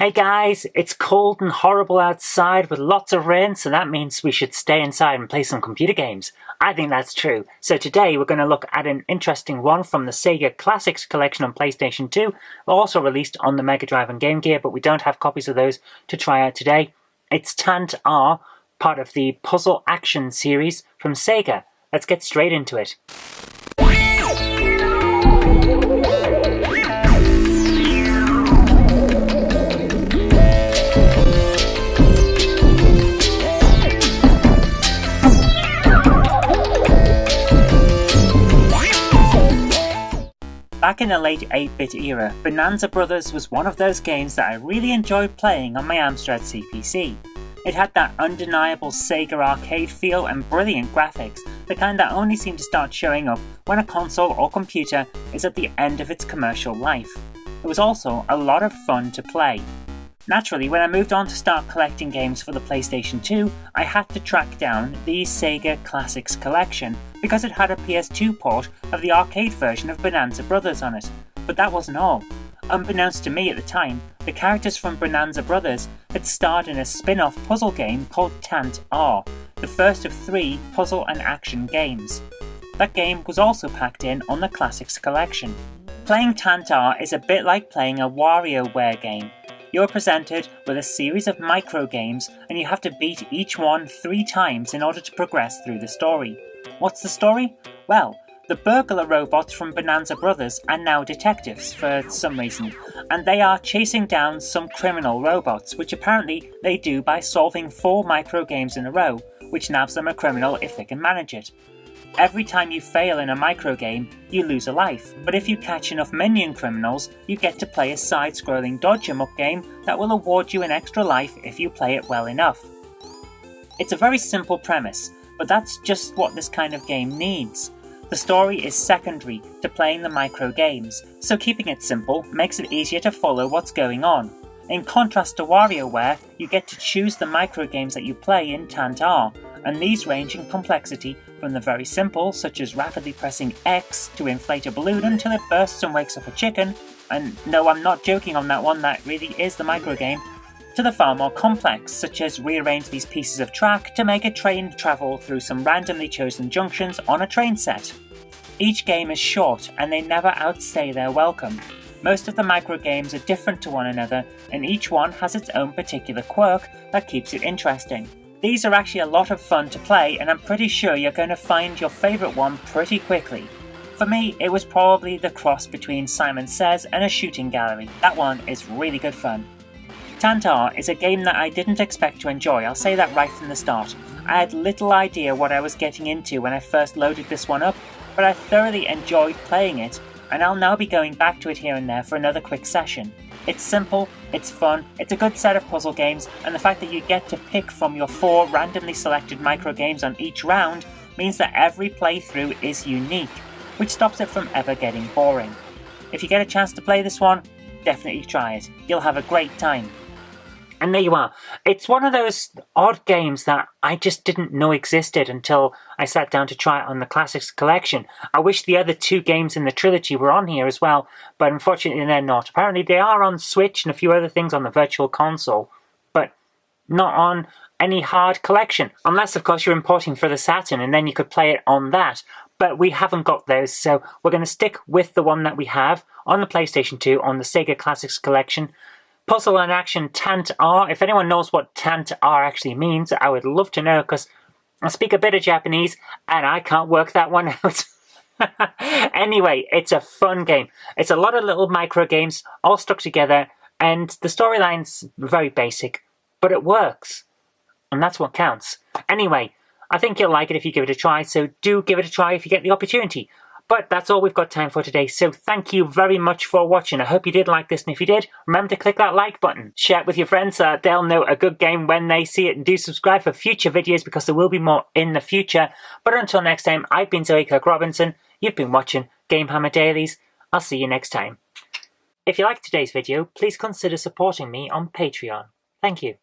Hey guys, it's cold and horrible outside with lots of rain, so that means we should stay inside and play some computer games. I think that's true. So today we're going to look at an interesting one from the Sega Classics collection on PlayStation 2, also released on the Mega Drive and Game Gear, but we don't have copies of those to try out today. It's Tant-R, part of the Puzzle Action series from Sega. Let's get straight into it. Back in the late 8-bit era, Bonanza Brothers was one of those games that I really enjoyed playing on my Amstrad CPC. It had that undeniable Sega arcade feel and brilliant graphics, the kind that only seem to start showing up when a console or computer is at the end of its commercial life. It was also a lot of fun to play. Naturally, when I moved on to start collecting games for the PlayStation 2, I had to track down the Sega Classics collection because it had a PS2 port of the arcade version of Bonanza Brothers on it. But that wasn't all. Unbeknownst to me at the time, the characters from Bonanza Brothers had starred in a spin-off puzzle game called Tant-R, the first of 3 puzzle and action games. That game was also packed in on the Classics collection. Playing Tant-R is a bit like playing a WarioWare game. You're presented with a series of micro games and you have to beat each one 3 times in order to progress through the story. What's the story? Well, the burglar robots from Bonanza Brothers are now detectives for some reason, and they are chasing down some criminal robots, which apparently they do by solving 4 micro games in a row, which nabs them a criminal if they can manage it. Every time you fail in a micro game, you lose a life, but if you catch enough minion criminals, you get to play a side-scrolling dodge-em-up game that will award you an extra life if you play it well enough. It's a very simple premise, but that's just what this kind of game needs. The story is secondary to playing the micro games, so keeping it simple makes it easier to follow what's going on. In contrast to WarioWare, you get to choose the micro games that you play in Tant-R, and these range in complexity from the very simple, such as rapidly pressing X to inflate a balloon until it bursts and wakes up a chicken, and no, I'm not joking on that one, that really is the micro game, to the far more complex, such as rearrange these pieces of track to make a train travel through some randomly chosen junctions on a train set. Each game is short, and they never outstay their welcome. Most of the micro games are different to one another, and each one has its own particular quirk that keeps it interesting. These are actually a lot of fun to play, and I'm pretty sure you're going to find your favourite one pretty quickly. For me, it was probably the cross between Simon Says and a shooting gallery. That one is really good fun. Tant-R is a game that I didn't expect to enjoy, I'll say that right from the start. I had little idea what I was getting into when I first loaded this one up, but I thoroughly enjoyed playing it, and I'll now be going back to it here and there for another quick session. It's simple, it's fun, it's a good set of puzzle games, and the fact that you get to pick from your 4 randomly selected micro games on each round means that every playthrough is unique, which stops it from ever getting boring. If you get a chance to play this one, definitely try it. You'll have a great time. And there you are. It's one of those odd games that I just didn't know existed until I sat down to try it on the Classics collection. I wish the other 2 games in the trilogy were on here as well, but unfortunately they're not. Apparently they are on Switch and a few other things on the Virtual Console, but not on any hard collection. Unless, of course, you're importing for the Saturn, and then you could play it on that. But we haven't got those, so we're going to stick with the one that we have on the PlayStation 2 on the Sega Classics collection. Puzzle and Action Tant-R. If anyone knows what Tant-R actually means, I would love to know, because I speak a bit of Japanese and I can't work that one out. Anyway, it's a fun game. It's a lot of little micro games all stuck together, and the storyline's very basic, but it works. And that's what counts. Anyway, I think you'll like it if you give it a try, so do give it a try if you get the opportunity. But that's all we've got time for today, so thank you very much for watching. I hope you did like this, and if you did, remember to click that like button. Share it with your friends so that they'll know a good game when they see it, and do subscribe for future videos because there will be more in the future. But until next time, I've been Kirk-Robinson, you've been watching GameHammer Dailies. I'll see you next time. If you liked today's video, please consider supporting me on Patreon. Thank you.